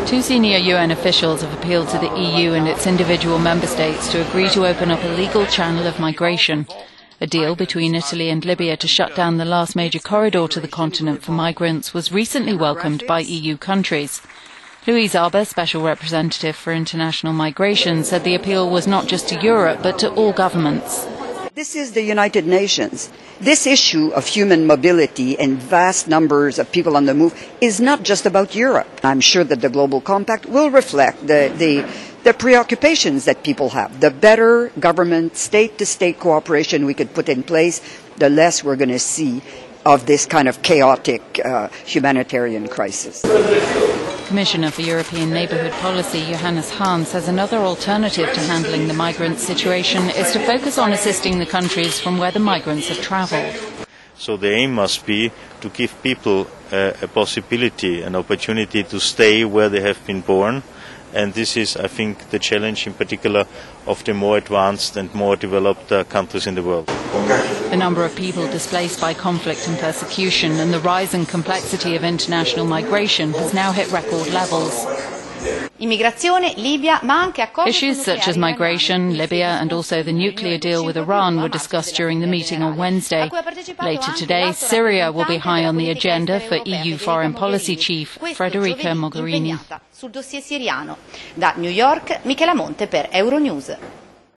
Two senior UN officials have appealed to the EU and its individual member states to agree to open up a legal channel of migration. A deal between Italy and Libya to shut down the last major corridor to the continent for migrants was recently welcomed by EU countries. Louise Arbour, Special Representative for International Migration, said the appeal was not just to Europe but to all governments. This is the United Nations. This issue of human mobility and vast numbers of people on the move is not just about Europe. I'm sure that the Global Compact will reflect the preoccupations that people have. The better government, state-to-state cooperation we could put in place, the less we're going to see of this kind of chaotic humanitarian crisis. Commissioner for European Neighbourhood Policy Johannes Hahn says another alternative to handling the migrant situation is to focus on assisting the countries from where the migrants have travelled. So the aim must be to give people a possibility, an opportunity to stay where they have been born. And this is, I think, the challenge in particular of the more advanced and more developed countries in the world. The number of people displaced by conflict and persecution and the rise in complexity of international migration has now hit record levels. Issues such as migration, Libya and also the nuclear deal with Iran were discussed during the meeting on Wednesday. Later today, Syria will be high on the agenda for EU Foreign Policy Chief Federica Mogherini. Sul dossier siriano. Da New York, Michela Monte per Euronews.